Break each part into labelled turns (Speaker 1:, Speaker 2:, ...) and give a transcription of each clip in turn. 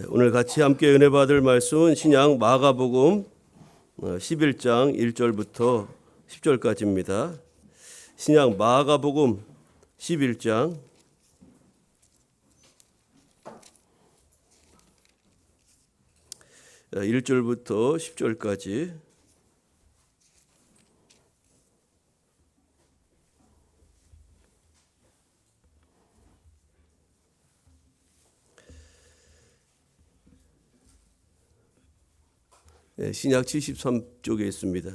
Speaker 1: 오늘 같이 함께 은혜 받을 말씀은 신약 마가복음 11장 1절부터 10절까지입니다. 신약 마가복음 11장 1절부터 10절까지. 신약 73쪽에 있습니다.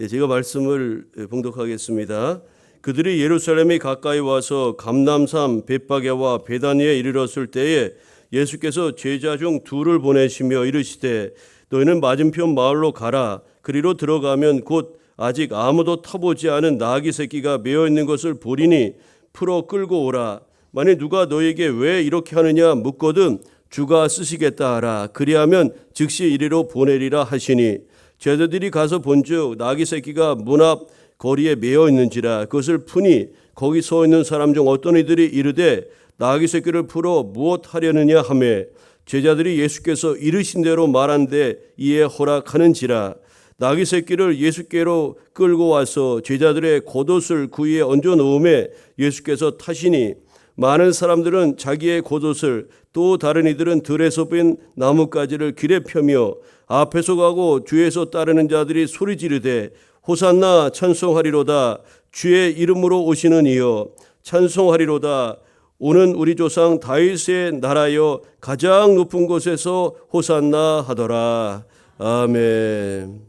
Speaker 1: 제가 말씀을 봉독하겠습니다. 그들이 예루살렘에 가까이 와서 감람산 벳바게와 베다니에 이르렀을 때에 예수께서 제자 중 둘을 보내시며 이르시되 너희는 맞은편 마을로 가라. 그리로 들어가면 곧 아직 아무도 타보지 않은 나귀 새끼가 메어 있는 것을 보리니 풀어 끌고 오라. 만일 누가 너에게 왜 이렇게 하느냐 묻거든 주가 쓰시겠다 하라. 그리하면 즉시 이리로 보내리라 하시니 제자들이 가서 본즉 나귀 새끼가 문 앞 거리에 메어 있는지라. 그것을 푸니 거기 서 있는 사람 중 어떤 이들이 이르되 나귀 새끼를 풀어 무엇 하려느냐 하매 제자들이 예수께서 이르신 대로 말한데 이에 허락하는지라. 나귀 새끼를 예수께로 끌고 와서 제자들의 겉옷을 그 위에 얹어 놓음에 예수께서 타시니 많은 사람들은 자기의 겉옷을 또 다른 이들은 들에서 뺀 나뭇가지를 길에 펴며 앞에서 가고 뒤에서 따르는 자들이 소리 지르되 호산나 찬송하리로다. 주의 이름으로 오시는 이여 찬송하리로다. 오는 우리 조상 다윗의 나라여 가장 높은 곳에서 호산나 하더라. 아멘.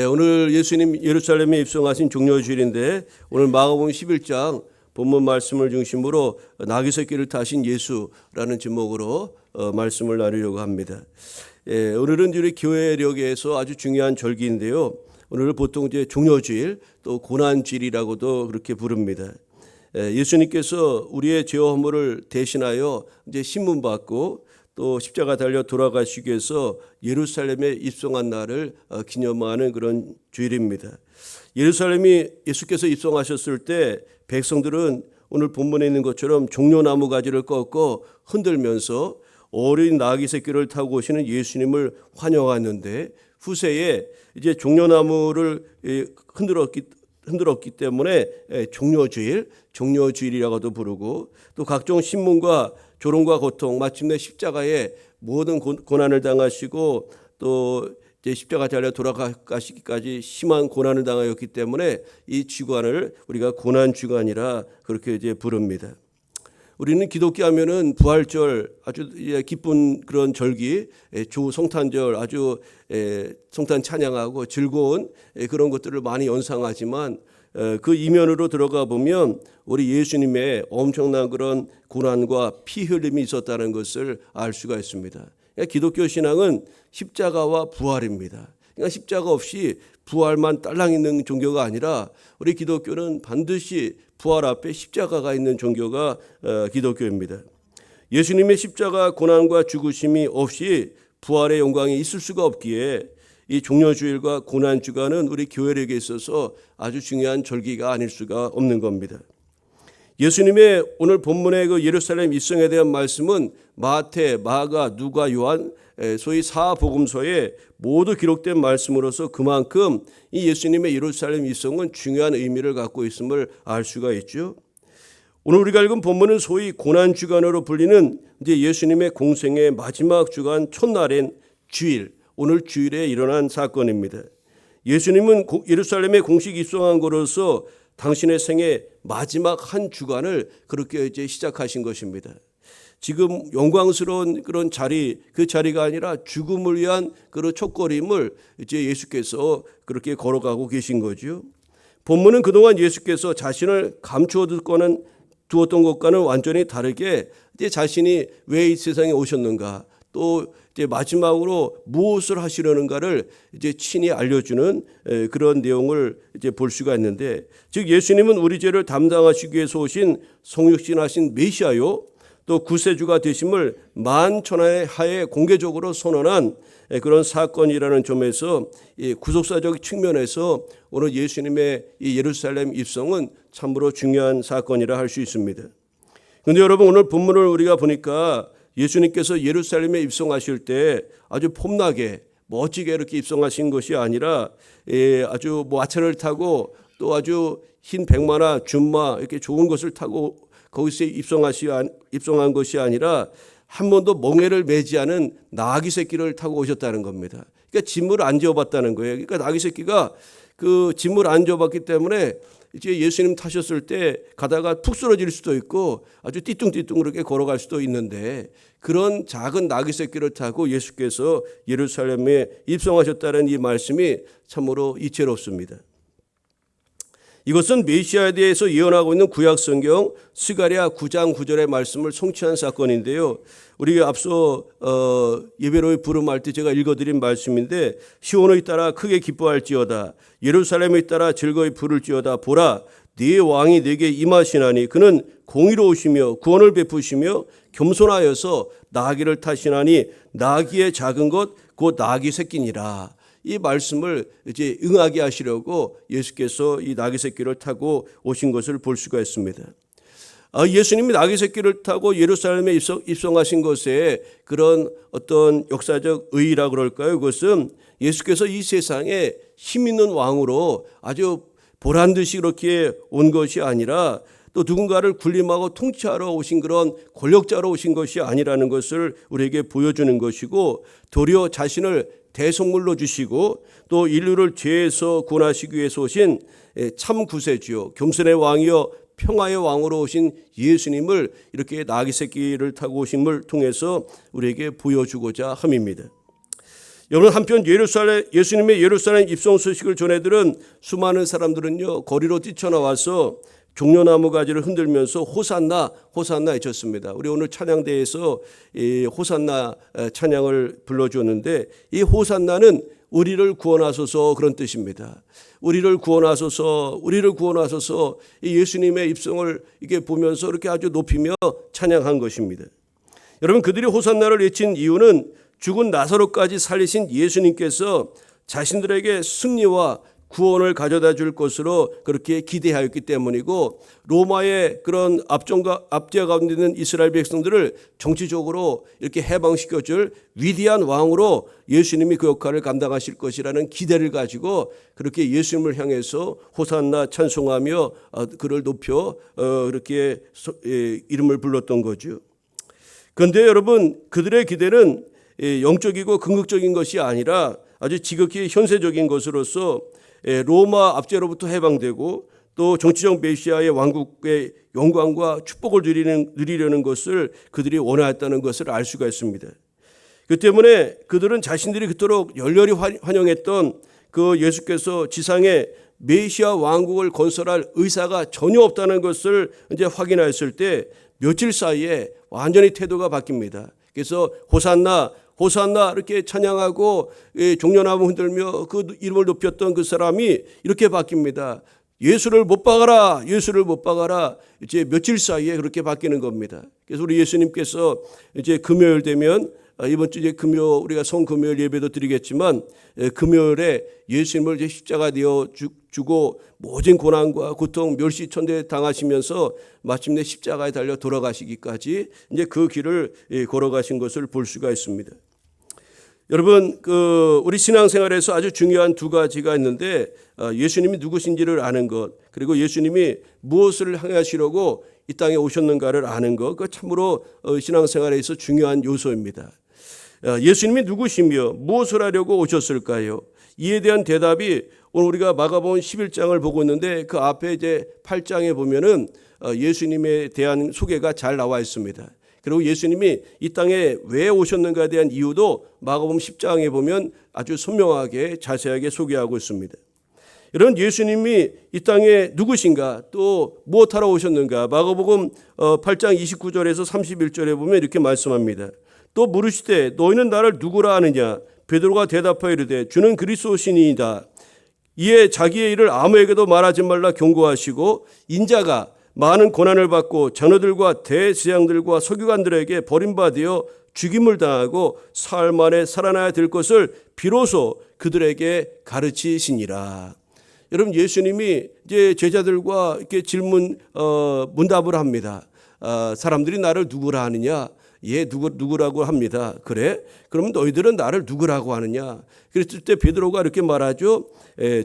Speaker 1: 오늘 예수님 예루살렘에 입성하신 종려주일인데 오늘 마가복음 11장 본문 말씀을 중심으로 나귀 새끼를 타신 예수라는 제목으로 말씀을 나누려고 합니다. 오늘은 우리 교회력에서 아주 중요한 절기인데요. 오늘을 보통 이제 종려주일 또 고난주일이라고도 그렇게 부릅니다. 예수님께서 우리의 죄와 허물을 대신하여 이제 신문받고 또 십자가 달려 돌아가시기 위해서 예루살렘에 입성한 날을 기념하는 그런 주일입니다. 예루살렘이 예수께서 입성하셨을 때 백성들은 오늘 본문에 있는 것처럼 종려나무 가지를 꺾고 흔들면서 어린 나귀 새끼를 타고 오시는 예수님을 환영하는데 후세에 이제 종려나무를 흔들었기 때문에 종려주일이라고도 부르고 또 각종 신문과 조롱과 고통 마침내 십자가에 모든 고난을 당하시고 또 이제 십자가 달려 돌아가시기까지 심한 고난을 당하였기 때문에 이 주간을 우리가 고난 주간이라 그렇게 이제 부릅니다. 우리는 기독교 하면은 부활절 아주 기쁜 그런 절기, 주 성탄절 아주 성탄 찬양하고 즐거운 그런 것들을 많이 연상하지만 그 이면으로 들어가 보면 우리 예수님의 엄청난 그런 고난과 피 흘림이 있었다는 것을 알 수가 있습니다. 기독교 신앙은 십자가와 부활입니다. 그러니까 십자가 없이 부활만 딸랑 있는 종교가 아니라 우리 기독교는 반드시 부활 앞에 십자가가 있는 종교가 기독교입니다. 예수님의 십자가 고난과 죽으심이 없이 부활의 영광이 있을 수가 없기에 이 종려주일과 고난주간은 우리 교회력에 있어서 아주 중요한 절기가 아닐 수가 없는 겁니다. 예수님의 오늘 본문의 그 예루살렘 입성에 대한 말씀은 마태, 마가, 누가, 요한 소위 사복음서에 모두 기록된 말씀으로서 그만큼 이 예수님의 예루살렘 입성은 중요한 의미를 갖고 있음을 알 수가 있죠. 오늘 우리가 읽은 본문은 소위 고난주간으로 불리는 이제 예수님의 공생의 마지막 주간 첫날인 주일, 오늘 주일에 일어난 사건입니다. 예수님은 예루살렘에 공식 입성한 것으로서 당신의 생애 마지막 한 주간을 그렇게 이제 시작하신 것입니다. 지금 영광스러운 그런 자리, 그 자리가 아니라 죽음을 위한 그런 첫걸음을 이제 예수께서 그렇게 걸어가고 계신 거죠. 본문은 그동안 예수께서 자신을 감추어 두었던 것과는 완전히 다르게 이제 자신이 왜 이 세상에 오셨는가, 또 이제 마지막으로 무엇을 하시려는가를 이제 친히 알려주는 그런 내용을 이제 볼 수가 있는데, 즉 예수님은 우리 죄를 담당하시기 위해서 오신 성육신하신 메시아요, 또 구세주가 되심을 만천하의 하에 공개적으로 선언한 그런 사건이라는 점에서 구속사적 측면에서 오늘 예수님의 이 예루살렘 입성은 참으로 중요한 사건이라 할 수 있습니다. 그런데 여러분 오늘 본문을 우리가 보니까 예수님께서 예루살렘에 입성하실 때 아주 폼나게 멋지게 이렇게 입성하신 것이 아니라 아주 마차를 타고 또 아주 흰 백마나 준마 이렇게 좋은 것을 타고 거기서 입성한 것이 아니라 한 번도 멍에를 매지 않은 나귀 새끼를 타고 오셨다는 겁니다. 그러니까 짐을 안 지어봤다는 거예요. 그러니까 나귀 새끼가 그 짐을 안 지어봤기 때문에 이제 예수님 타셨을 때 가다가 푹 쓰러질 수도 있고 아주 띠뚱띠뚱 그렇게 걸어갈 수도 있는데 그런 작은 나귀 새끼를 타고 예수께서 예루살렘에 입성하셨다는 이 말씀이 참으로 이채롭습니다. 이것은 메시아에 대해서 예언하고 있는 구약성경 스가랴 9장 9절의 말씀을 성취한 사건인데요. 우리가 앞서 예배로의 부름할 때 제가 읽어드린 말씀인데 시온의 따라 크게 기뻐할지어다 예루살렘의 따라 즐거이 부를지어다 보라 네 왕이 네게 임하시나니 그는 공의로우시며 구원을 베푸시며 겸손하여서 나귀를 타시나니 나귀의 작은 것 곧 나귀 새끼니라. 이 말씀을 이제 응하게 하시려고 예수께서 이 나귀 새끼를 타고 오신 것을 볼 수가 있습니다. 예수님이 나귀 새끼를 타고 예루살렘에 입성하신 것에 그런 어떤 역사적 의의라 그럴까요? 그것은 예수께서 이 세상에 힘 있는 왕으로 아주 보란 듯이 그렇게 온 것이 아니라 또 누군가를 군림하고 통치하러 오신 그런 권력자로 오신 것이 아니라는 것을 우리에게 보여주는 것이고 도리어 자신을 대속물로 주시고 또 인류를 죄에서 구원하시기 위해서 오신 참 구세주요 겸손의 왕이여 평화의 왕으로 오신 예수님을 이렇게 나귀 새끼를 타고 오심을 통해서 우리에게 보여주고자 함입니다. 여러분 한편 예수님의 예루살렘 입성 소식을 전해들은 수많은 사람들은요 거리로 뛰쳐나와서 종려나무 가지를 흔들면서 호산나 호산나 외쳤습니다. 우리 오늘 찬양대에서 이 호산나 찬양을 불러주었는데 이 호산나는 우리를 구원하소서 그런 뜻입니다. 우리를 구원하소서 우리를 구원하소서 이 예수님의 입성을 이게 보면서 이렇게 아주 높이며 찬양한 것입니다. 여러분 그들이 호산나를 외친 이유는 죽은 나사로까지 살리신 예수님께서 자신들에게 승리와 구원을 가져다 줄 것으로 그렇게 기대하였기 때문이고 로마의 그런 압제 가운데 있는 이스라엘 백성들을 정치적으로 이렇게 해방시켜 줄 위대한 왕으로 예수님이 그 역할을 감당하실 것이라는 기대를 가지고 그렇게 예수님을 향해서 호산나 찬송하며 그를 높여 이렇게 이름을 불렀던 거죠. 그런데 여러분 그들의 기대는 영적이고 궁극적인 것이 아니라 아주 지극히 현세적인 것으로서 로마 압제로부터 해방되고 또 정치적 메시아의 왕국의 영광과 축복을 누리려는 것을 그들이 원하였다는 것을 알 수가 있습니다. 그 때문에 그들은 자신들이 그토록 열렬히 환영했던 그 예수께서 지상에 메시아 왕국을 건설할 의사가 전혀 없다는 것을 이제 확인했을 때 며칠 사이에 완전히 태도가 바뀝니다. 그래서 호산나 호산나 이렇게 찬양하고 종려나무 흔들며 그 이름을 높였던 그 사람이 이렇게 바뀝니다. 예수를 못 박아라, 예수를 못 박아라. 이제 며칠 사이에 그렇게 바뀌는 겁니다. 그래서 우리 예수님께서 이제 금요일 되면 이번 주 이제 금요 우리가 성금요일 예배도 드리겠지만 금요일에 예수님을 이제 십자가 되어 주고 모든 고난과 고통 멸시 천대 당하시면서 마침내 십자가에 달려 돌아가시기까지 이제 그 길을 걸어가신 것을 볼 수가 있습니다. 여러분 우리 신앙생활에서 아주 중요한 두 가지가 있는데 예수님이 누구신지를 아는 것 그리고 예수님이 무엇을 행하시려고 이 땅에 오셨는가를 아는 것 그 참으로 신앙생활에 있어 중요한 요소입니다. 예수님이 누구시며 무엇을 하려고 오셨을까요? 이에 대한 대답이 오늘 우리가 마가복음 11장을 보고 있는데 그 앞에 이제 8장에 보면은 예수님에 대한 소개가 잘 나와 있습니다. 그리고 예수님이 이 땅에 왜 오셨는가에 대한 이유도 마가복음 10장에 보면 아주 선명하게 자세하게 소개하고 있습니다. 이런 예수님이 이 땅에 누구신가 또 무엇하러 오셨는가 마가복음 8장 29절에서 31절에 보면 이렇게 말씀합니다. 또 물으시되 너희는 나를 누구라 하느냐 베드로가 대답하여 이르되 주는 그리스도시니이다. 이에 자기의 일을 아무에게도 말하지 말라 경고하시고 인자가 많은 고난을 받고 장로들과 대제사장들과 서기관들에게 버림받아 죽임을 당하고 사흘 만에 살아나야 될 것을 비로소 그들에게 가르치시니라. 여러분 예수님이 이제 제자들과 이렇게 문답을 합니다. 사람들이 나를 누구라 하느냐? 얘 누구라고 합니다. 그래? 그러면 너희들은 나를 누구라고 하느냐? 그랬을 때 베드로가 이렇게 말하죠.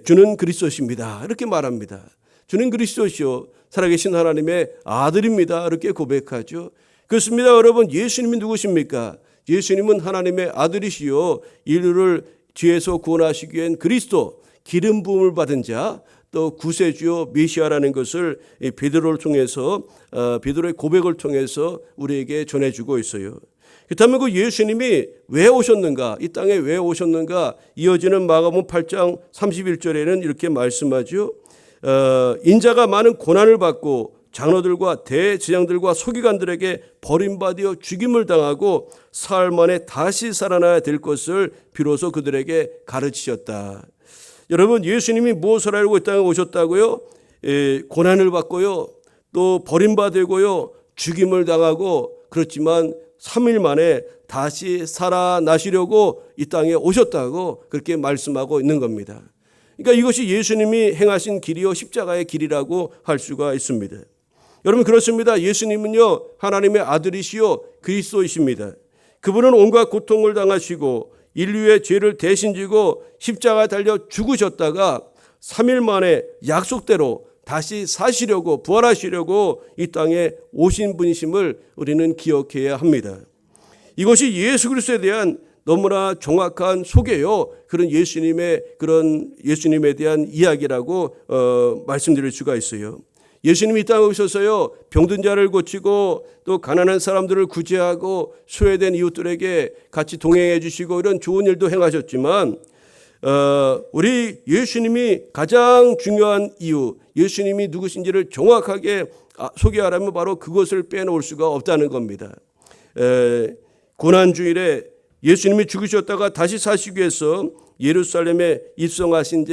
Speaker 1: 주는 그리스도십니다. 이렇게 말합니다. 주는 그리스도시요 살아계신 하나님의 아들입니다. 이렇게 고백하죠. 그렇습니다. 여러분, 예수님이 누구십니까? 예수님은 하나님의 아들이시요 인류를 죄에서 구원하시기 위한 그리스도, 기름 부음을 받은 자, 또 구세주요 메시아라는 것을 베드로를 통해서 베드로의 고백을 통해서 우리에게 전해주고 있어요. 그렇다면 그 예수님이 왜 오셨는가? 이 땅에 왜 오셨는가? 이어지는 마가복음 8장 31절에는 이렇게 말씀하죠. 인자가 많은 고난을 받고 장로들과 대제장들과 서기관들에게 버림받아 죽임을 당하고 사흘 만에 다시 살아나야 될 것을 비로소 그들에게 가르치셨다. 여러분, 예수님이 무엇을 알고 이 땅에 오셨다고요? 고난을 받고요, 또 버림받고요, 죽임을 당하고, 그렇지만 3일 만에 다시 살아나시려고 이 땅에 오셨다고 그렇게 말씀하고 있는 겁니다. 그러니까 이것이 예수님이 행하신 길이요 십자가의 길이라고 할 수가 있습니다. 여러분, 그렇습니다. 예수님은요 하나님의 아들이시요 그리스도이십니다. 그분은 온갖 고통을 당하시고 인류의 죄를 대신 지고 십자가에 달려 죽으셨다가 3일 만에 약속대로 다시 사시려고 부활하시려고 이 땅에 오신 분이심을 우리는 기억해야 합니다. 이것이 예수 그리스도에 대한 너무나 정확한 소개요. 그런 예수님에 대한 이야기라고 말씀드릴 수가 있어요. 예수님이 이 땅에 오셔서요 병든 자를 고치고 또 가난한 사람들을 구제하고 소외된 이웃들에게 같이 동행해 주시고 이런 좋은 일도 행하셨지만 우리 예수님이 가장 중요한 이유, 예수님이 누구신지를 정확하게 소개하려면 바로 그것을 빼놓을 수가 없다는 겁니다. 고난주일에 예수님이 죽으셨다가 다시 사시기 위해서 예루살렘에 입성하신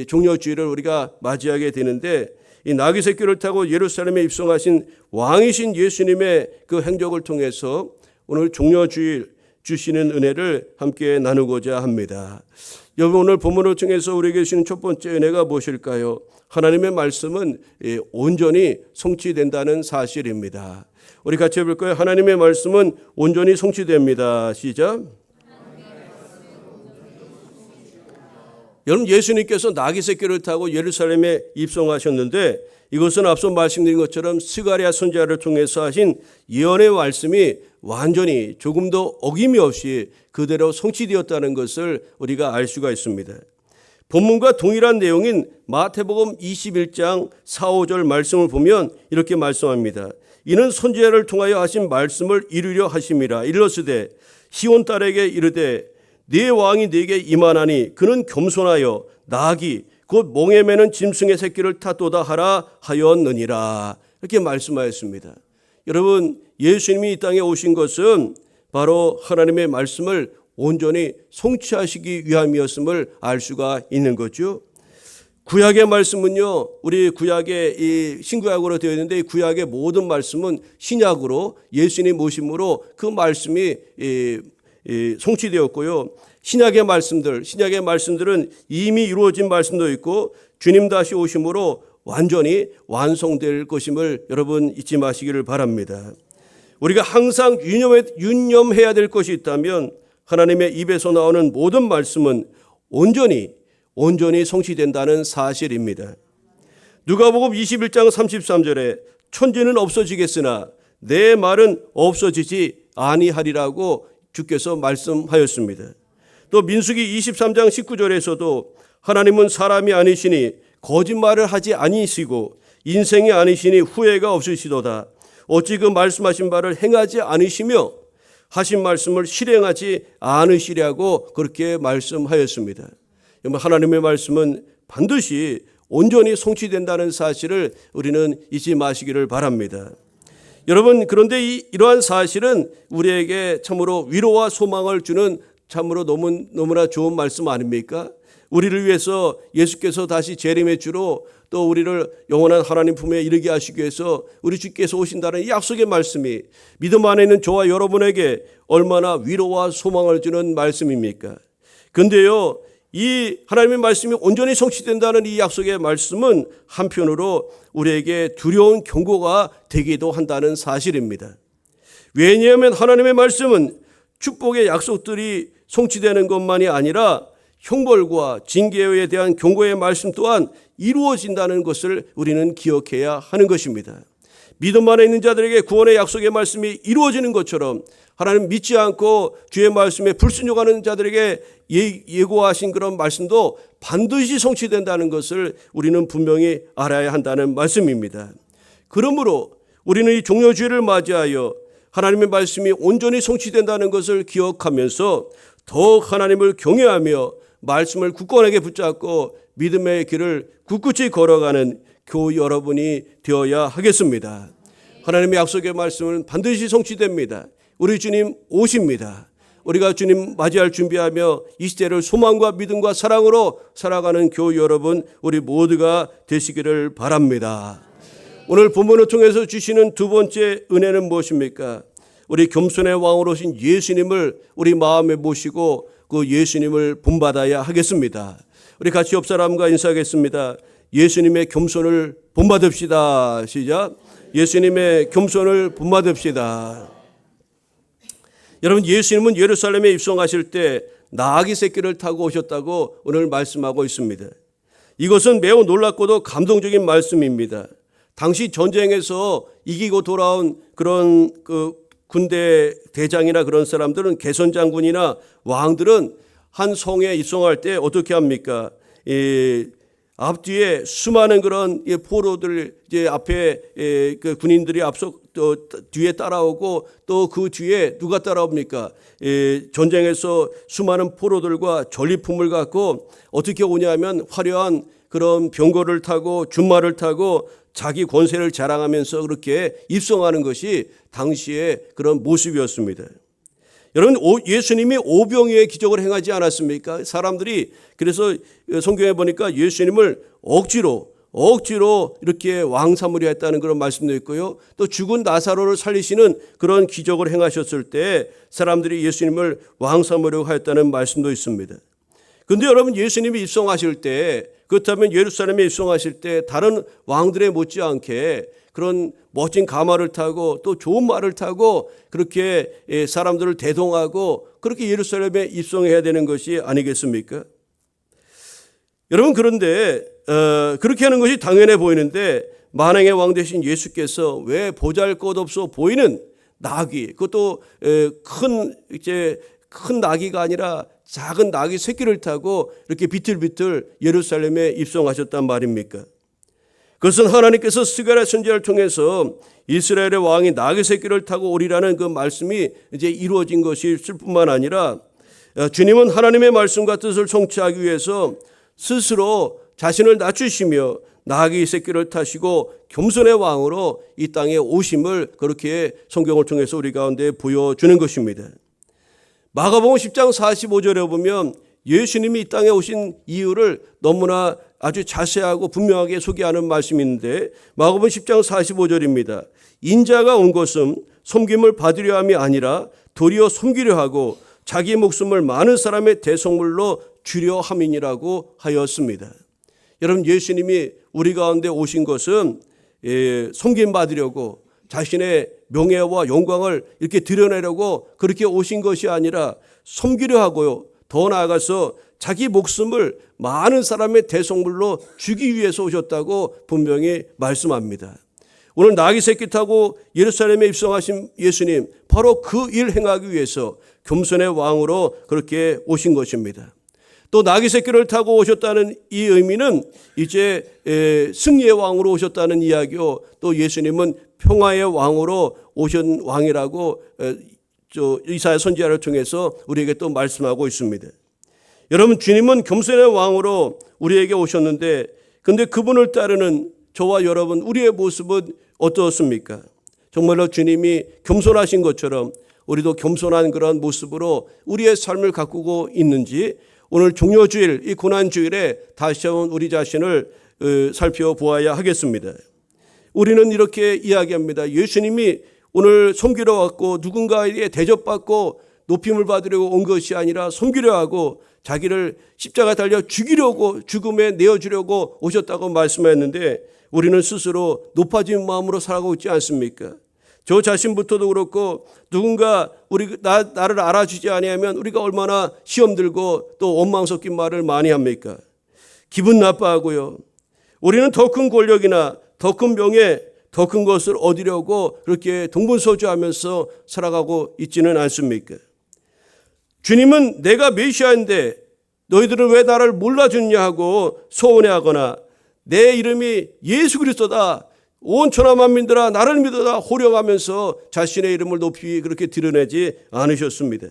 Speaker 1: 종려주일을 우리가 맞이하게 되는데, 이 나귀 새끼를 타고 예루살렘에 입성하신 왕이신 예수님의 그 행적을 통해서 오늘 종려주일 주시는 은혜를 함께 나누고자 합니다. 여러분, 오늘 본문을 통해서 우리에게 주시는 첫 번째 은혜가 무엇일까요? 하나님의 말씀은 온전히 성취된다는 사실입니다. 우리 같이 해볼까요? 하나님의 말씀은 온전히 성취됩니다. 시작. 여러분, 예수님께서 나귀 새끼를 타고 예루살렘에 입성하셨는데 이것은 앞서 말씀드린 것처럼 스가랴 선지자를 통해서 하신 예언의 말씀이 완전히 조금도 어김이 없이 그대로 성취되었다는 것을 우리가 알 수가 있습니다. 본문과 동일한 내용인 마태복음 21장 4, 5절 말씀을 보면 이렇게 말씀합니다. 이는 선지자를 통하여 하신 말씀을 이루려 하심이라. 일러스되 시온 딸에게 이르되 네 왕이 네게 임하나니 그는 겸손하여 나귀 곧 몽에 매는 짐승의 새끼를 타도다 하라 하였느니라. 이렇게 말씀하였습니다. 여러분, 예수님이 이 땅에 오신 것은 바로 하나님의 말씀을 온전히 성취하시기 위함이었음을 알 수가 있는 거죠. 구약의 말씀은요, 우리 구약의 이 신구약으로 되어 있는데 이 구약의 모든 말씀은 신약으로 예수님 오심으로 그 말씀이 성취되었고요. 신약의 말씀들은 이미 이루어진 말씀도 있고 주님 다시 오심으로 완전히 완성될 것임을 여러분 잊지 마시기를 바랍니다. 우리가 항상 유념해야 될 것이 있다면 하나님의 입에서 나오는 모든 말씀은 온전히 성취된다는 사실입니다. 누가복음 21장 33절에 천지는 없어지겠으나 내 말은 없어지지 아니하리라고 주께서 말씀하였습니다. 또 민수기 23장 19절에서도 하나님은 사람이 아니시니 거짓말을 하지 아니시고 인생이 아니시니 후회가 없으시도다. 어찌 그 말씀하신 바를 행하지 않으시며 하신 말씀을 실행하지 않으시려고 그렇게 말씀하였습니다. 하나님의 말씀은 반드시 온전히 성취된다는 사실을 우리는 잊지 마시기를 바랍니다. 여러분, 그런데 이러한 사실은 우리에게 참으로 위로와 소망을 주는 참으로 너무나 좋은 말씀 아닙니까? 우리를 위해서 예수께서 다시 재림의 주로 또 우리를 영원한 하나님 품에 이르게 하시기 위해서 우리 주께서 오신다는 이 약속의 말씀이 믿음 안에 있는 저와 여러분에게 얼마나 위로와 소망을 주는 말씀입니까? 그런데요, 이 하나님의 말씀이 온전히 성취된다는 이 약속의 말씀은 한편으로 우리에게 두려운 경고가 되기도 한다는 사실입니다. 왜냐하면 하나님의 말씀은 축복의 약속들이 성취되는 것만이 아니라 형벌과 징계에 대한 경고의 말씀 또한 이루어진다는 것을 우리는 기억해야 하는 것입니다. 믿음 안에 있는 자들에게 구원의 약속의 말씀이 이루어지는 것처럼 하나님 믿지 않고 주의 말씀에 불순종하는 자들에게 예고하신 그런 말씀도 반드시 성취된다는 것을 우리는 분명히 알아야 한다는 말씀입니다. 그러므로 우리는 이 종려주일을 맞이하여 하나님의 말씀이 온전히 성취된다는 것을 기억하면서 더욱 하나님을 경외하며 말씀을 굳건하게 붙잡고 믿음의 길을 굳굳이 걸어가는 교우 여러분이 되어야 하겠습니다. 하나님의 약속의 말씀은 반드시 성취됩니다. 우리 주님 오십니다. 우리가 주님 맞이할 준비하며 이 시대를 소망과 믿음과 사랑으로 살아가는 교우 여러분, 우리 모두가 되시기를 바랍니다. 오늘 본문을 통해서 주시는 두 번째 은혜는 무엇입니까? 우리 겸손의 왕으로 오신 예수님을 우리 마음에 모시고 그 예수님을 본받아야 하겠습니다. 우리 같이 옆 사람과 인사하겠습니다. 예수님의 겸손을 본받읍시다. 시작. 예수님의 겸손을 본받읍시다. 여러분, 예수님은 예루살렘에 입성하실 때 나귀 새끼를 타고 오셨다고 오늘 말씀하고 있습니다. 이것은 매우 놀랍고도 감동적인 말씀입니다. 당시 전쟁에서 이기고 돌아온 그런 군대 대장이나 그런 사람들은 개선장군이나 왕들은 한 성에 입성할 때 어떻게 합니까? 앞뒤에 수많은 그런 포로들 이제 앞에 그 군인들이 앞서 또 뒤에 따라오고 또 그 뒤에 누가 따라옵니까? 전쟁에서 수많은 포로들과 전리품을 갖고 어떻게 오냐면 화려한 그런 병거를 타고 준말을 타고 자기 권세를 자랑하면서 그렇게 입성하는 것이 당시의 그런 모습이었습니다. 여러분, 예수님이 오병이어의 기적을 행하지 않았습니까? 사람들이 그래서 성경에 보니까 예수님을 억지로 이렇게 왕 삼으려 했다는 그런 말씀도 있고요. 또 죽은 나사로를 살리시는 그런 기적을 행하셨을 때 사람들이 예수님을 왕 삼으려고 하였다는 말씀도 있습니다. 그런데 여러분, 예수님이 입성하실 때, 그렇다면 예루살렘에 입성하실 때 다른 왕들에 못지않게 그런 멋진 가마를 타고 또 좋은 말을 타고 그렇게 사람들을 대동하고 그렇게 예루살렘에 입성해야 되는 것이 아니겠습니까? 여러분, 그런데 그렇게 하는 것이 당연해 보이는데 만왕의 왕 되신 예수께서 왜 보잘것없어 보이는 나귀, 그것도 큰 나귀가 아니라 작은 나귀 새끼를 타고 이렇게 비틀비틀 예루살렘에 입성하셨단 말입니까? 그것은 하나님께서 스가랴 선지자를 통해서 이스라엘의 왕이 나귀 새끼를 타고 오리라는 그 말씀이 이제 이루어진 것이 있을 뿐만 아니라 주님은 하나님의 말씀과 뜻을 성취하기 위해서 스스로 자신을 낮추시며 나귀 새끼를 타시고 겸손의 왕으로 이 땅에 오심을 그렇게 성경을 통해서 우리 가운데 보여주는 것입니다. 마가복음 10장 45절에 보면 예수님이 이 땅에 오신 이유를 너무나 아주 자세하고 분명하게 소개하는 말씀이 있는데 마가복음 10장 45절입니다. 인자가 온 것은 섬김을 받으려 함이 아니라 도리어 섬기려 하고 자기 목숨을 많은 사람의 대속물로 주려 함이니라고 하였습니다. 여러분, 예수님이 우리 가운데 오신 것은 섬김 받으려고 자신의 명예와 영광을 이렇게 드러내려고 그렇게 오신 것이 아니라 섬기려 하고요. 더 나아가서 자기 목숨을 많은 사람의 대속물로 주기 위해서 오셨다고 분명히 말씀합니다. 오늘 나귀 새끼 타고 예루살렘에 입성하신 예수님, 바로 그 일 행하기 위해서 겸손의 왕으로 그렇게 오신 것입니다. 또 나귀 새끼를 타고 오셨다는 이 의미는 이제 승리의 왕으로 오셨다는 이야기요. 또 예수님은 평화의 왕으로 오신 왕이라고 이사야 선지자를 통해서 우리에게 또 말씀하고 있습니다. 여러분, 주님은 겸손의 왕으로 우리에게 오셨는데 근데 그분을 따르는 저와 여러분, 우리의 모습은 어떻습니까? 정말로 주님이 겸손하신 것처럼 우리도 겸손한 그런 모습으로 우리의 삶을 가꾸고 있는지 오늘 종려주일, 이 고난주일에 다시 한번 우리 자신을 살펴보아야 하겠습니다. 우리는 이렇게 이야기합니다. 예수님이 오늘 섬기러 왔고 누군가에게 대접받고 높임을 받으려고 온 것이 아니라 섬기려 하고 자기를 십자가에 달려 죽이려고, 죽음에 내어주려고 오셨다고 말씀하였는데 우리는 스스로 높아진 마음으로 살아가고 있지 않습니까? 저 자신부터도 그렇고 누군가 나를 알아주지 아니하면 우리가 얼마나 시험 들고 또 원망 섞인 말을 많이 합니까? 기분 나빠하고요. 우리는 더 큰 권력이나 더 큰 명예, 더 큰 것을 얻으려고 그렇게 동분서주하면서 살아가고 있지는 않습니까? 주님은 내가 메시아인데 너희들은 왜 나를 몰라주냐 하고 서운해하거나 내 이름이 예수 그리스도다, 온 천하 만민들아 나를 믿어라 호령하면서 자신의 이름을 높이 그렇게 드러내지 않으셨습니다.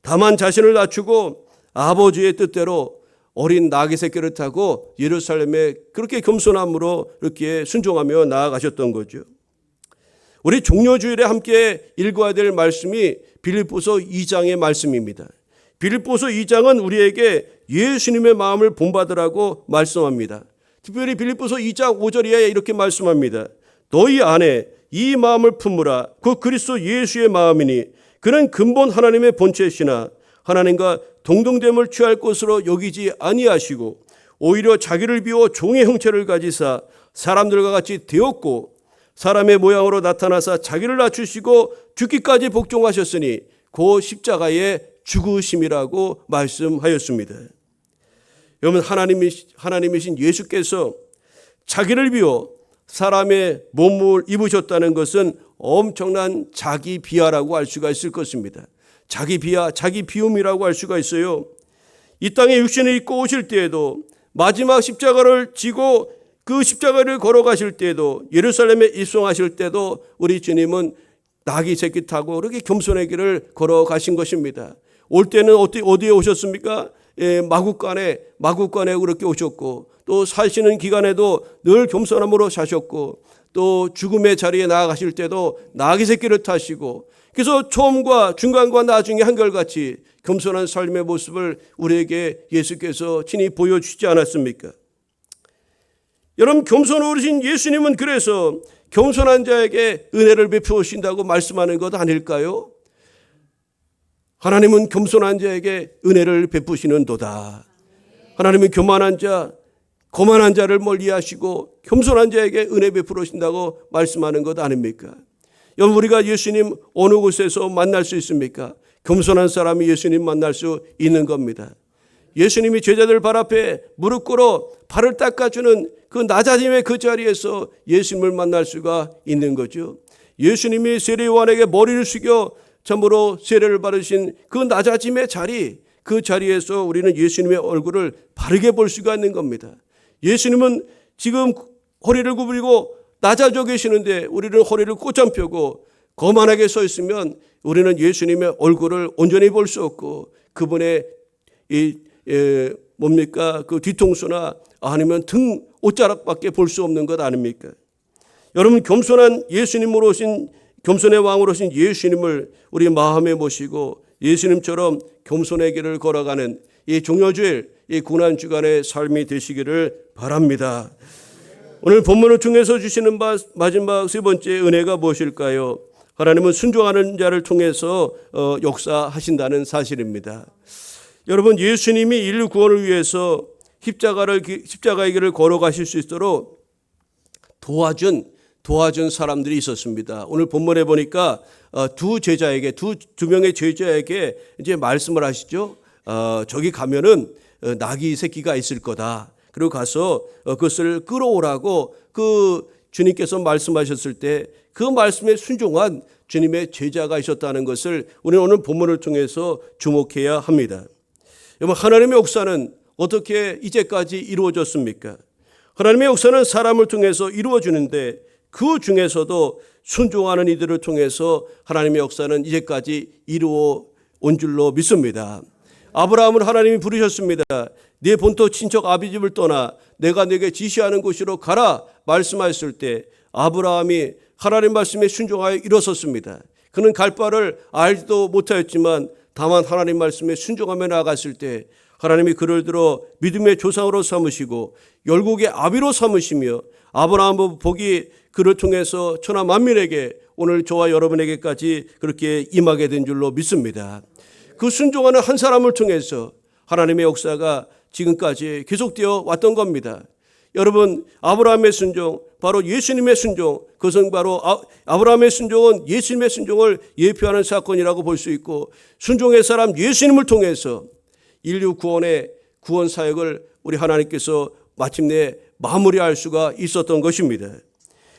Speaker 1: 다만 자신을 낮추고 아버지의 뜻대로 어린 나귀 새끼를 타고 예루살렘에 그렇게 겸손함으로 이렇게 순종하며 나아가셨던 거죠. 우리 종료주일에 함께 읽어야 될 말씀이 빌립보서 2장의 말씀입니다. 빌립보서 2장은 우리에게 예수님의 마음을 본받으라고 말씀합니다. 특별히 빌립보서 2장 5절에 이렇게 말씀합니다. 너희 안에 이 마음을 품으라. 그 그리스도 예수의 마음이니 그는 근본 하나님의 본체시나 하나님과 동등됨을 취할 것으로 여기지 아니하시고 오히려 자기를 비워 종의 형체를 가지사 사람들과 같이 되었고 사람의 모양으로 나타나사 자기를 낮추시고 죽기까지 복종하셨으니 그 십자가의 죽으심이라고 말씀하였습니다. 여러분, 하나님이신 예수께서 자기를 비워 사람의 몸을 입으셨다는 것은 엄청난 자기 비하라고 할 수가 있을 것입니다. 자기 비하, 자기 비움이라고 할 수가 있어요. 이 땅에 육신을 입고 오실 때에도 마지막 십자가를 지고 그 십자가를 걸어가실 때에도 예루살렘에 입성하실 때도 우리 주님은 나귀 새끼 타고 그렇게 겸손의 길을 걸어가신 것입니다. 올 때는 어디에 오셨습니까? 마국간에 그렇게 오셨고 또 사시는 기간에도 늘 겸손함으로 사셨고 또 죽음의 자리에 나아가실 때도 나귀 새끼를 타시고 그래서 처음과 중간과 나중에 한결같이 겸손한 삶의 모습을 우리에게 예수께서 친히 보여주시지 않았습니까? 여러분, 겸손하신 예수님은 그래서 겸손한 자에게 은혜를 베푸신다고 말씀하는 것 아닐까요? 하나님은 겸손한 자에게 은혜를 베푸시는도다. 하나님은 교만한 자, 거만한 자를 멀리하시고 겸손한 자에게 은혜 베푸신다고 말씀하는 것 아닙니까? 여러분, 우리가 예수님 어느 곳에서 만날 수 있습니까? 겸손한 사람이 예수님 만날 수 있는 겁니다. 예수님이 제자들 발 앞에 무릎 꿇어 발을 닦아주는 그 낮아짐의 그 자리에서 예수님을 만날 수가 있는 거죠. 예수님이 세례요한에게 머리를 숙여 참으로 세례를 받으신 그 낮아짐의 자리, 그 자리에서 우리는 예수님의 얼굴을 바르게 볼 수가 있는 겁니다. 예수님은 지금 허리를 구부리고 낮아져 계시는데 우리는 허리를 꽂아 펴고 거만하게 서 있으면 우리는 예수님의 얼굴을 온전히 볼 수 없고 그분의 그 뒤통수나 아니면 등 옷자락밖에 볼 수 없는 것 아닙니까? 여러분, 겸손한 예수님으로 오신 겸손의 왕으로 오신 예수님을 우리 마음에 모시고 예수님처럼 겸손의 길을 걸어가는 이 종료주일, 이 고난주간의 삶이 되시기를 바랍니다. 오늘 본문을 통해서 주시는 마지막 세 번째 은혜가 무엇일까요? 하나님은 순종하는 자를 통해서 역사하신다는 사실입니다. 여러분, 예수님이 인류 구원을 위해서 십자가의 길을 걸어가실 수 있도록 도와준 사람들이 있었습니다. 오늘 본문에 보니까 두 명의 제자에게 이제 말씀을 하시죠. 저기 가면은 나귀 새끼가 있을 거다. 그리고 가서 그것을 끌어오라고 그 주님께서 말씀하셨을 때 그 말씀에 순종한 주님의 제자가 있었다는 것을 우리는 오늘 본문을 통해서 주목해야 합니다. 여러분, 하나님의 역사는 어떻게 이제까지 이루어졌습니까? 하나님의 역사는 사람을 통해서 이루어지는데 그 중에서도 순종하는 이들을 통해서 하나님의 역사는 이제까지 이루어 온 줄로 믿습니다. 아브라함을 하나님이 부르셨습니다. 네 본토 친척 아비집을 떠나 내가 네게 지시하는 곳으로 가라 말씀하셨을 때 아브라함이 하나님 말씀에 순종하여 일어섰습니다. 그는 갈 바를 알지도 못하였지만 다만 하나님 말씀에 순종하며 나아갔을 때 하나님이 그를 들어 믿음의 조상으로 삼으시고 열국의 아비로 삼으시며 아브라함의 복이 그를 통해서 천하 만민에게 오늘 저와 여러분에게까지 그렇게 임하게 된 줄로 믿습니다. 그 순종하는 한 사람을 통해서 하나님의 역사가 지금까지 계속되어 왔던 겁니다. 여러분, 아브라함의 순종, 바로 예수님의 순종, 그것은 바로 아브라함의 순종은 예수님의 순종을 예표하는 사건이라고 볼 수 있고, 순종의 사람 예수님을 통해서 인류 구원의 구원 사역을 우리 하나님께서 마침내 마무리할 수가 있었던 것입니다.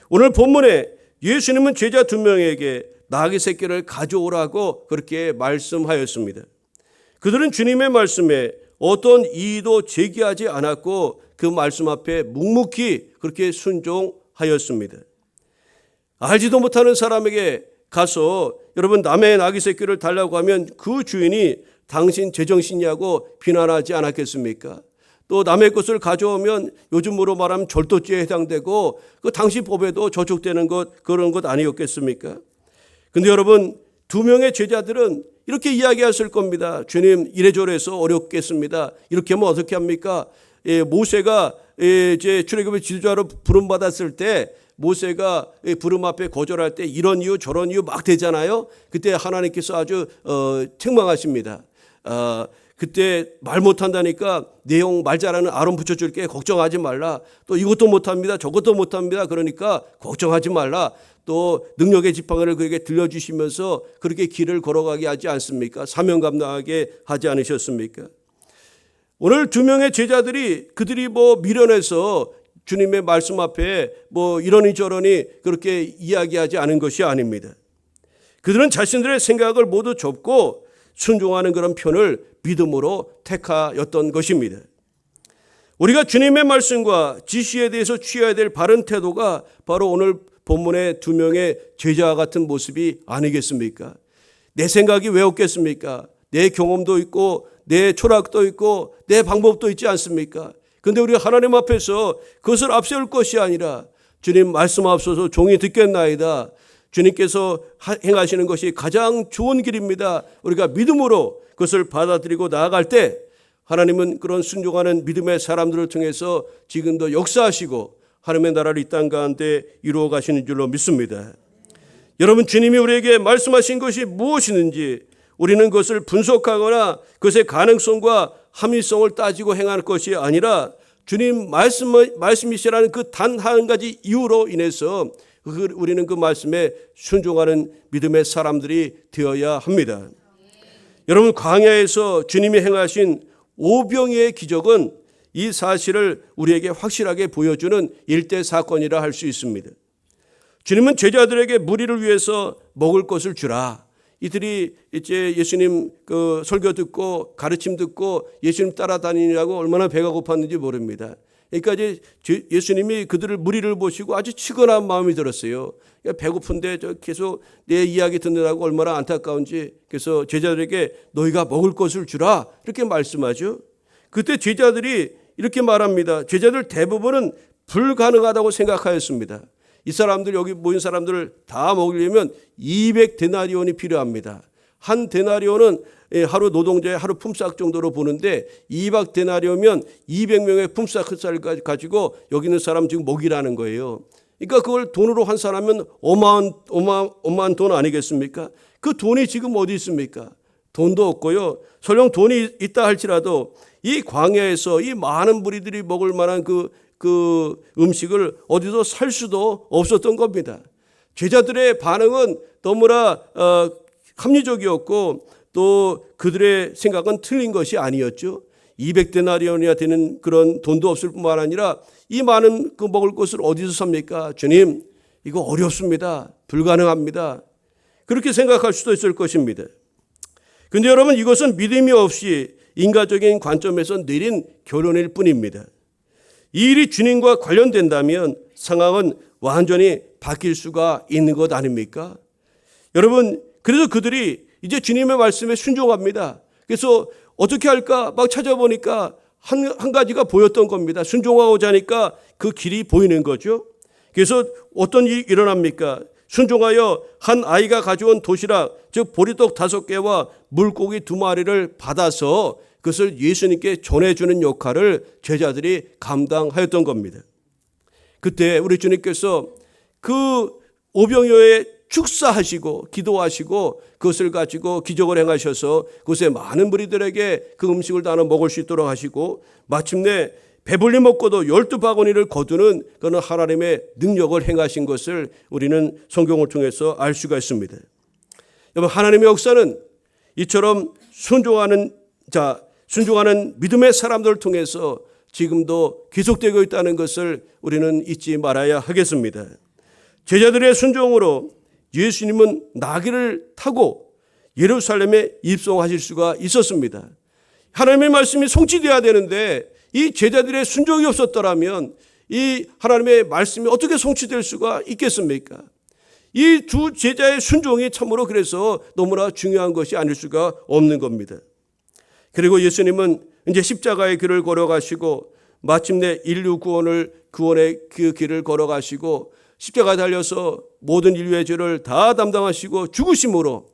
Speaker 1: 오늘 본문에 예수님은 제자 2명에게 나귀 새끼를 가져오라고 그렇게 말씀하였습니다. 그들은 주님의 말씀에 어떤 이의도 제기하지 않았고 그 말씀 앞에 묵묵히 그렇게 순종하였습니다. 알지도 못하는 사람에게 가서 여러분 남의 나귀 새끼를 달라고 하면 그 주인이 당신 제정신이냐고 비난하지 않았겠습니까? 또 남의 것을 가져오면 요즘으로 말하면 절도죄에 해당되고 그 당시 법에도 저촉되는 것, 그런 것 아니었겠습니까? 근데 여러분, 2명의 제자들은 이렇게 이야기했을 겁니다. 주님, 이래저래서 어렵겠습니다. 이렇게 하면 어떻게 합니까? 모세가 이제 출애굽의 지도자로 부름받았을 때 모세가 부름 앞에 거절할 때 이런 이유 저런 이유 막 되잖아요. 그때 하나님께서 아주 책망하십니다. 그때 말 못한다니까 내용 말 잘하는 아론 붙여줄게, 걱정하지 말라. 또 이것도 못합니다, 저것도 못합니다, 그러니까 걱정하지 말라. 또 능력의 지팡이를 그에게 들려주시면서 그렇게 길을 걸어가게 하지 않습니까? 사명 감당하게 하지 않으셨습니까? 오늘 2명의 제자들이 그들이 미련해서 주님의 말씀 앞에 이러니 저러니 그렇게 이야기하지 않은 것이 아닙니다. 그들은 자신들의 생각을 모두 접고 순종하는 그런 편을 믿음으로 택하였던 것입니다. 우리가 주님의 말씀과 지시에 대해서 취해야 될 바른 태도가 바로 오늘 본문의 2명의 제자와 같은 모습이 아니겠습니까? 내 생각이 왜 없겠습니까? 내 경험도 있고 내 철학도 있고 내 방법도 있지 않습니까? 그런데 우리가 하나님 앞에서 그것을 앞세울 것이 아니라 주님 말씀 앞서서 종이 듣겠나이다. 주님께서 행하시는 것이 가장 좋은 길입니다. 우리가 믿음으로 그것을 받아들이고 나아갈 때 하나님은 그런 순종하는 믿음의 사람들을 통해서 지금도 역사하시고 하나님의 나라를 이 땅 가운데 이루어 가시는 줄로 믿습니다. 여러분, 주님이 우리에게 말씀하신 것이 무엇이든지 우리는 그것을 분석하거나 그것의 가능성과 합리성을 따지고 행할 것이 아니라 주님 말씀이시라는 그 단 한 가지 이유로 인해서 우리는 그 말씀에 순종하는 믿음의 사람들이 되어야 합니다. 여러분, 광야에서 주님이 행하신 오병이의 기적은 이 사실을 우리에게 확실하게 보여주는 일대 사건이라 할 수 있습니다. 주님은 제자들에게 무리를 위해서 먹을 것을 주라. 이들이 이제 예수님 그 설교 듣고 가르침 듣고 예수님 따라다니느라고 얼마나 배가 고팠는지 모릅니다. 그러니까 이제 예수님이 그들을 무리를 보시고 아주 치근한 마음이 들었어요. 배고픈데 계속 내 이야기 듣느라고 얼마나 안타까운지, 그래서 제자들에게 너희가 먹을 것을 주라 이렇게 말씀하죠. 그때 제자들이 이렇게 말합니다. 제자들 대부분은 불가능하다고 생각하였습니다. 이 사람들, 여기 모인 사람들을 다 먹으려면 200데나리온이 필요합니다. 한 데나리온은 하루 노동자의 하루 품삯 정도로 보는데 200데나리온이면 200명의 품삯을 가지고 여기 있는 사람 지금 먹이라는 거예요. 그러니까 그걸 돈으로 환산하면 어마어마한 돈 아니겠습니까? 그 돈이 지금 어디 있습니까? 돈도 없고요. 설령 돈이 있다 할지라도 이 광야에서 이 많은 무리들이 먹을 만한 그 음식을 어디서 살 수도 없었던 겁니다. 제자들의 반응은 너무나 합리적이었고 또 그들의 생각은 틀린 것이 아니었죠. 200데나리온이나 되는 그런 돈도 없을 뿐만 아니라 이 많은 그 먹을 것을 어디서 삽니까? 주님, 이거 어렵습니다. 불가능합니다. 그렇게 생각할 수도 있을 것입니다. 그런데 여러분, 이것은 믿음이 없이 인간적인 관점에서 내린 결론일 뿐입니다. 이 일이 주님과 관련된다면 상황은 완전히 바뀔 수가 있는 것 아닙니까? 여러분, 그래서 그들이 이제 주님의 말씀에 순종합니다. 그래서 어떻게 할까 막 찾아보니까 한 가지가 보였던 겁니다. 순종하고자 하니까 그 길이 보이는 거죠. 그래서 어떤 일이 일어납니까? 순종하여 한 아이가 가져온 도시락, 즉 보리떡 5개와 물고기 2마리를 받아서 그것을 예수님께 전해주는 역할을 제자들이 감당하였던 겁니다. 그때 우리 주님께서 그 오병이어의 축사하시고 기도하시고 그것을 가지고 기적을 행하셔서 그곳에 많은 무리들에게 그 음식을 나눠 먹을 수 있도록 하시고 마침내 배불리 먹고도 12바구니를 거두는 그런 하나님의 능력을 행하신 것을 우리는 성경을 통해서 알 수가 있습니다. 여러분, 하나님의 역사는 이처럼 순종하는 믿음의 사람들을 통해서 지금도 계속되고 있다는 것을 우리는 잊지 말아야 하겠습니다. 제자들의 순종으로 예수님은 나귀를 타고 예루살렘에 입성하실 수가 있었습니다. 하나님의 말씀이 성취되어야 되는데 이 제자들의 순종이 없었더라면 이 하나님의 말씀이 어떻게 성취될 수가 있겠습니까? 이 두 제자의 순종이 참으로 그래서 너무나 중요한 것이 아닐 수가 없는 겁니다. 그리고 예수님은 이제 십자가의 길을 걸어가시고 마침내 인류 구원의 그 길을 걸어가시고 십자가에 달려서 모든 인류의 죄를 다 담당하시고 죽으심으로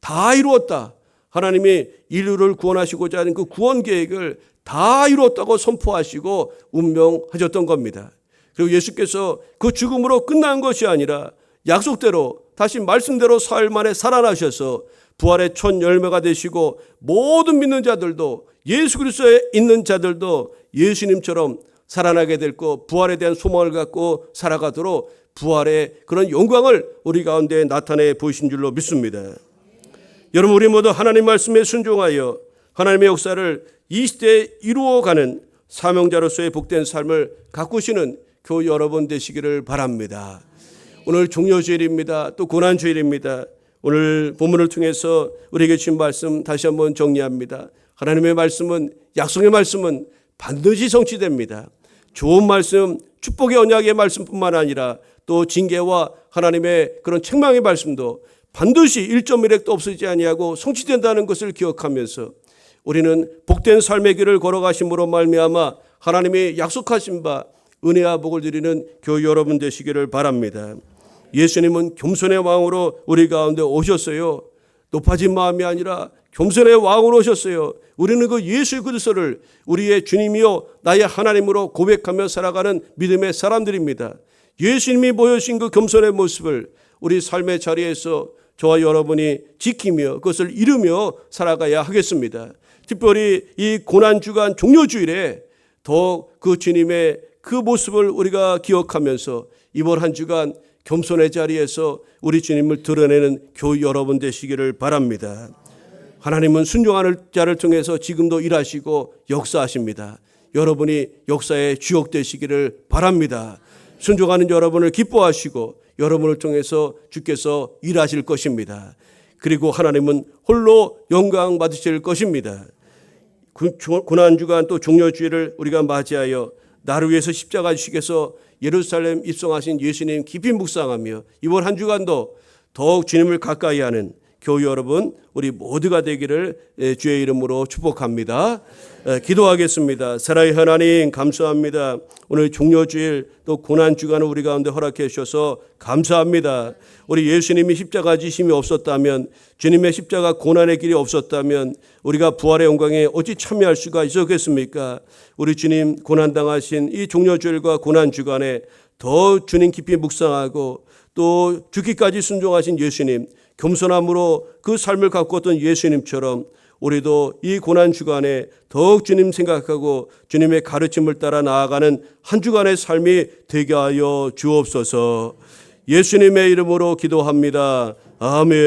Speaker 1: 다 이루었다. 하나님이 인류를 구원하시고자 하는 그 구원 계획을 다 이루었다고 선포하시고 운명하셨던 겁니다. 그리고 예수께서 그 죽음으로 끝난 것이 아니라 약속대로 다시 말씀대로 사흘 만에 살아나셔서 부활의 첫 열매가 되시고 모든 믿는 자들도 예수 그리스도에 있는 자들도 예수님처럼 살아나게 될 것, 부활에 대한 소망을 갖고 살아가도록 부활의 그런 영광을 우리 가운데 나타내 보이신 줄로 믿습니다. 여러분, 우리 모두 하나님 말씀에 순종하여 하나님의 역사를 이 시대에 이루어가는 사명자로서의 복된 삶을 가꾸시는 교우 여러분 되시기를 바랍니다. 오늘 종료주일입니다. 또 고난주일입니다. 오늘 본문을 통해서 우리에게 주신 말씀 다시 한번 정리합니다. 하나님의 말씀은, 약속의 말씀은 반드시 성취됩니다. 좋은 말씀, 축복의 언약의 말씀뿐만 아니라 또 징계와 하나님의 그런 책망의 말씀도 반드시 1.1핵도 없어지지 아니하고 성취된다는 것을 기억하면서 우리는 복된 삶의 길을 걸어가심으로 말미암아 하나님이 약속하신 바 은혜와 복을 드리는 교회 여러분 되시기를 바랍니다. 예수님은 겸손의 왕으로 우리 가운데 오셨어요. 높아진 마음이 아니라 겸손의 왕으로 오셨어요. 우리는 그 예수 그리스도를 우리의 주님이요 나의 하나님으로 고백하며 살아가는 믿음의 사람들입니다. 예수님이 보여주신 그 겸손의 모습을 우리 삶의 자리에서 저와 여러분이 지키며 그것을 이루며 살아가야 하겠습니다. 특별히 이 고난주간 종료주일에 더욱 그 주님의 그 모습을 우리가 기억하면서 이번 한 주간 겸손의 자리에서 우리 주님을 드러내는 교회 여러분 되시기를 바랍니다. 하나님은 순종하는 자를 통해서 지금도 일하시고 역사하십니다. 여러분이 역사의 주역 되시기를 바랍니다. 순종하는 여러분을 기뻐하시고 여러분을 통해서 주께서 일하실 것입니다. 그리고 하나님은 홀로 영광 받으실 것입니다. 고난주간 또 종료주일을 우리가 맞이하여 나를 위해서 십자가 지시께서 예루살렘 입성하신 예수님 깊이 묵상하며 이번 한 주간도 더욱 주님을 가까이 하는 교회 여러분 우리 모두가 되기를 주의 이름으로 축복합니다. 기도하겠습니다. 사랑의 하나님 감사합니다. 오늘 종료주일 또 고난주간을 우리 가운데 허락해 주셔서 감사합니다. 우리 예수님이 십자가 지심이 없었다면, 주님의 십자가 고난의 길이 없었다면 우리가 부활의 영광에 어찌 참여할 수가 있었겠습니까? 우리 주님 고난당하신 이 종료주일과 고난주간에 더 주님 깊이 묵상하고 또 죽기까지 순종하신 예수님, 겸손함으로 그 삶을 가꾸었던 예수님처럼 우리도 이 고난주간에 더욱 주님 생각하고 주님의 가르침을 따라 나아가는 한 주간의 삶이 되게 하여 주옵소서. 예수님의 이름으로 기도합니다. 아멘.